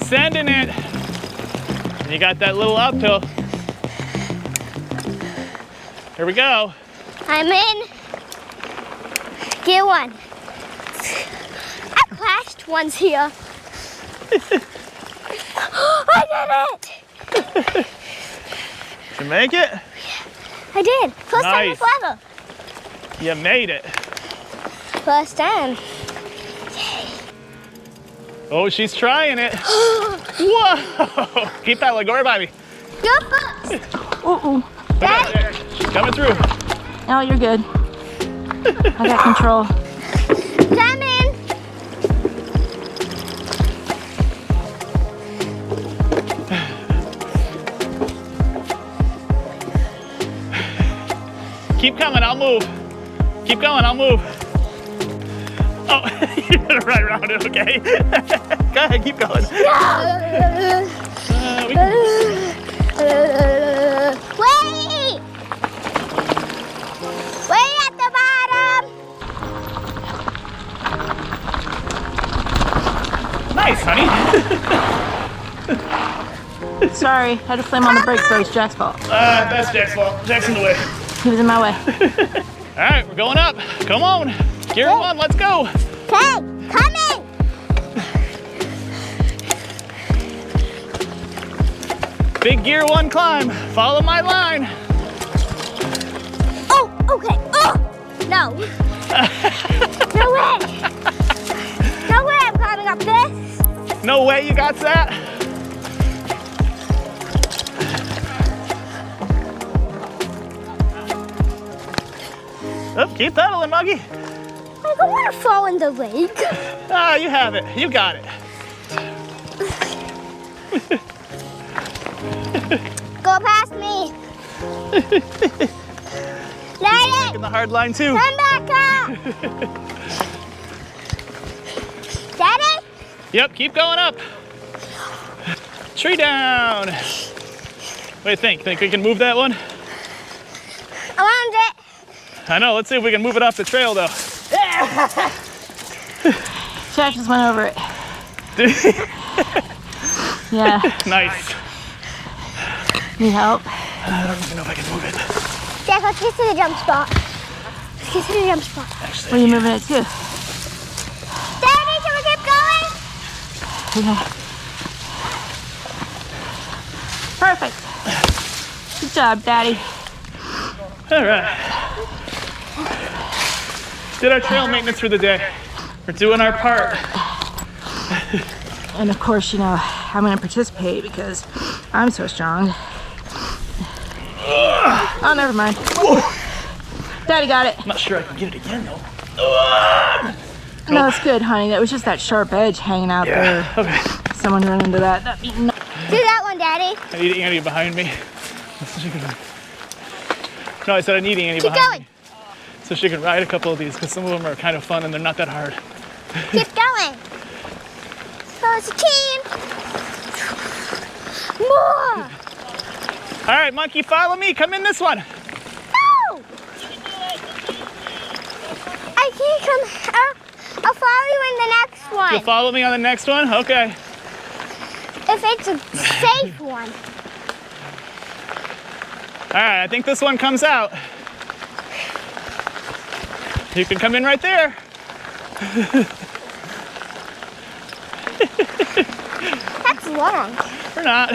sending it. And you got that little uphill. Here we go. I'm in gear 1. I crashed once here. I did it! Did you make it? I did. First time Nice. forever. You made it. First time. Oh, she's trying it. Whoa! Keep that Ligori by me. You're first. Uh-oh. Daddy. She's coming through. Oh, you're good. I got control. Come in. Keep coming, I'll move. Keep going, I'll move. Oh, you're gonna run around it, okay? Go ahead, keep going. We can... Wait! Wait at the bottom! Nice, honey. Sorry, had to slam on the brake, so it's Jack's fault. That's Jack's fault. Jack's in the way. He was in my way. All right, we're going up. Come on. Gear 1, let's go. Okay, coming! Big gear 1 climb. Follow my line. Oh, okay. Oh! No. No way! No way I'm climbing up this! No way you got that. Oh, keep pedaling, Muggy. I don't want to fall in the lake. Ah, you have it. You got it. Go past me. Daddy, In the hard line too. come back up. Daddy? Yep, keep going up. Tree down. What do you think? Think we can move that one? Around it. I know, let's see if we can move it off the trail though. Jack just went over it. Yeah. Nice. Need help? I don't even know if I can move it. Jack, let's get to the jump spot. Let's get to the jump spot. Actually, Where are you moving it to? Daddy, can we keep going? Okay. Perfect. Good job, Daddy. all right. Did our trail maintenance for the day. We're doing our part. And of course, you know, I'm gonna participate because I'm so strong. Oh, never mind. Daddy got it. I'm not sure I can get it again though. No, it's good, honey. That was just that sharp edge hanging out there. Okay. Someone ran into that. That'd be Do that one, Daddy. I need Annie behind me. No, I said I need Annie Keep behind going. me. So she can ride a couple of these because some of them are kind of fun and they're not that hard. Keep going. So it's a team. More. All right, monkey, follow me. Come in this one. No. I can't come. I'll follow you in the next one. You'll follow me on the next one? Okay. If it's a safe one. All right, I think this one comes out. You can come in right there. That's long. Or not.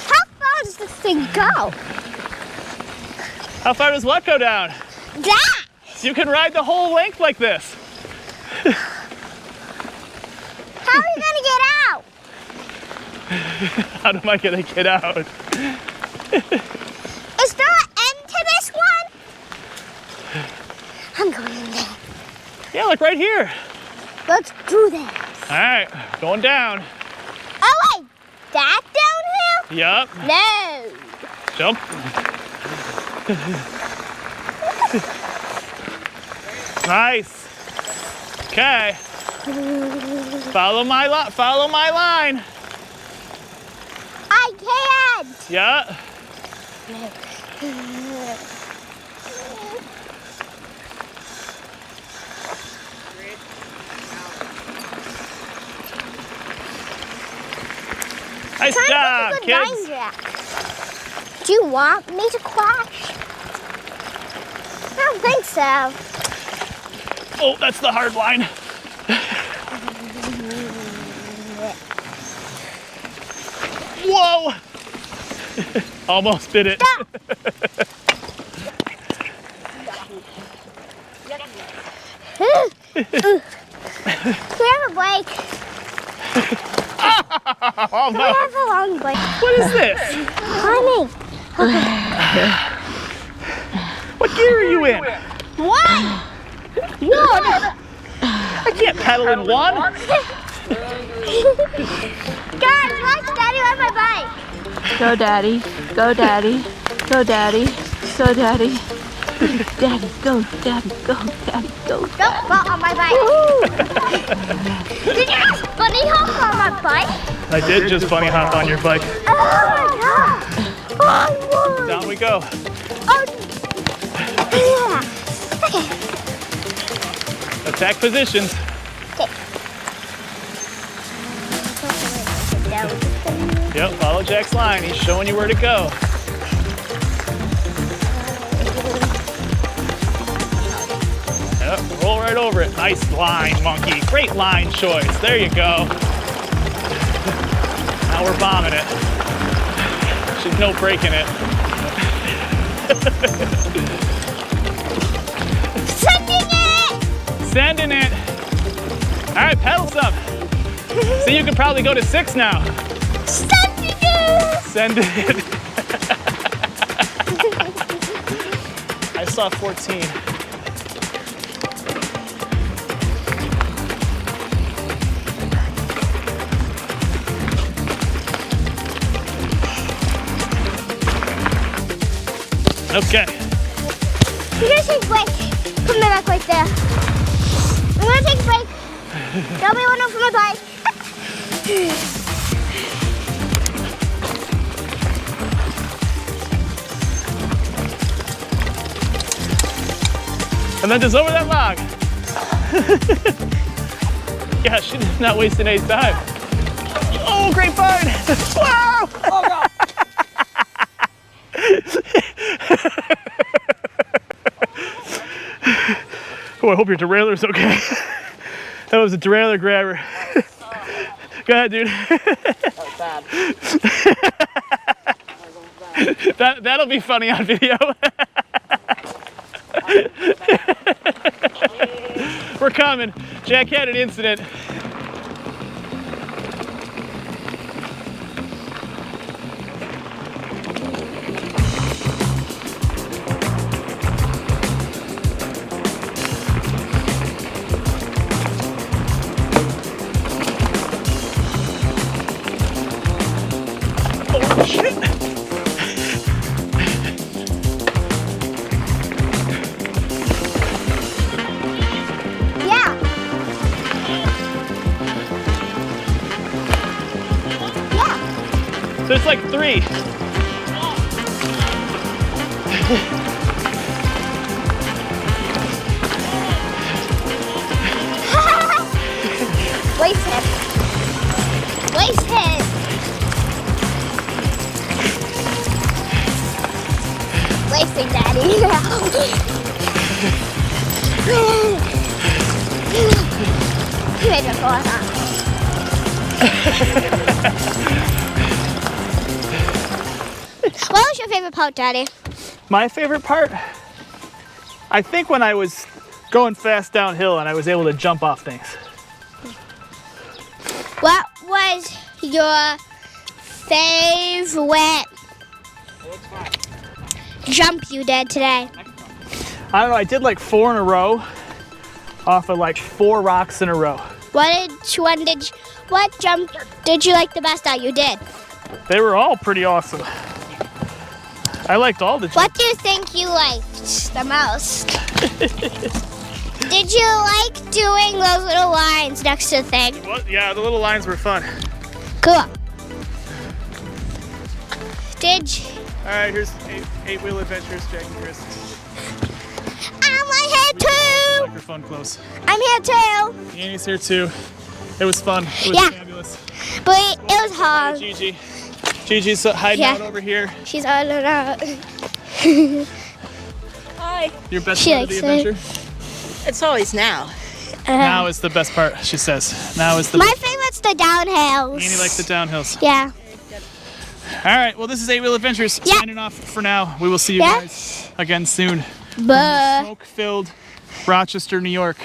How far does this thing go? How far does what go down? That. You can ride the whole length like this. How are you gonna get out? How am I gonna get out? Is there an end to this one? I'm going in there. Yeah, like right here. Let's do this. All right, going down. Oh wait, that downhill? Yup. No. Jump. Nice. Okay. Follow my line. I can't. Yeah. Nice job, Good kids. line, Jack. Do you want me to crash? I don't think so. Oh, that's the hard line. Whoa! Almost bit it. Can we have a break? Oh Can we no! have a long break? What is this? Honey. What gear are you in? What? One? I can't pedal in one. Guys, watch Daddy on my bike. Go, Daddy. Go, Daddy. Go, Daddy. Go, Daddy. Daddy, go, Daddy, go, Daddy, go. Don't fall on my bike. Did you just bunny hop on my bike? I did just bunny hop on your bike. Oh my god. Oh, Down we go. oh. Yeah. Okay. Attack positions. Yep, follow Jack's line. He's showing you where to go. Yep, roll right over it. Nice line, monkey. Great line choice. There you go. Now we're bombing it. There's no breaking it. Sending it! Sending it. All right, pedal some. See, you can probably go to 6 now. Sending it! Send it. I saw 14. Okay. We're gonna take a break. Put my back right there. I'm gonna take a break. Nobody went over my bike. And then just over that log. Yeah, she's not wasting any time. Oh, great find! Wow! Oh, no. Oh, I hope your derailler's okay. That was a derailleur grabber. Go ahead, dude. That'll be funny on video. We're coming. Jack had an incident. Oh, shit. Yeah. Yeah. There's like 3. Waste him. Waste him. Wasting Daddy. You made me fall off. What was your favorite part, Daddy? My favorite part? I think when I was going fast downhill and I was able to jump off things. What was your favorite jump you did today? I don't know, I did like 4 in a row off of like 4 rocks in a row. What jump did you like the best that you did? They were all pretty awesome. I liked all the jumps. What do you think you liked the most? Did you like doing those little lines next to the thing? What? Yeah, the little lines were fun. Cool. Did you? All right, here's 8-wheel adventures, Jack and Chris. I'm here too. Microphone close. I'm here too. Annie's here too. It was fun. It was Yeah. fabulous. But it was hard. Gigi. Gigi's hiding Yeah. out over here. She's all around. Hi. Your best She part of the likes it. adventure? It's always now. Now is the best part, she says. Now is the My best. favorite's the downhills. Annie likes the downhills. Yeah. All right, well, this is 8 Wheel Adventures. Yeah. Signing off for now. We will see you Yeah. guys again soon. But Smoke-filled Rochester, New York.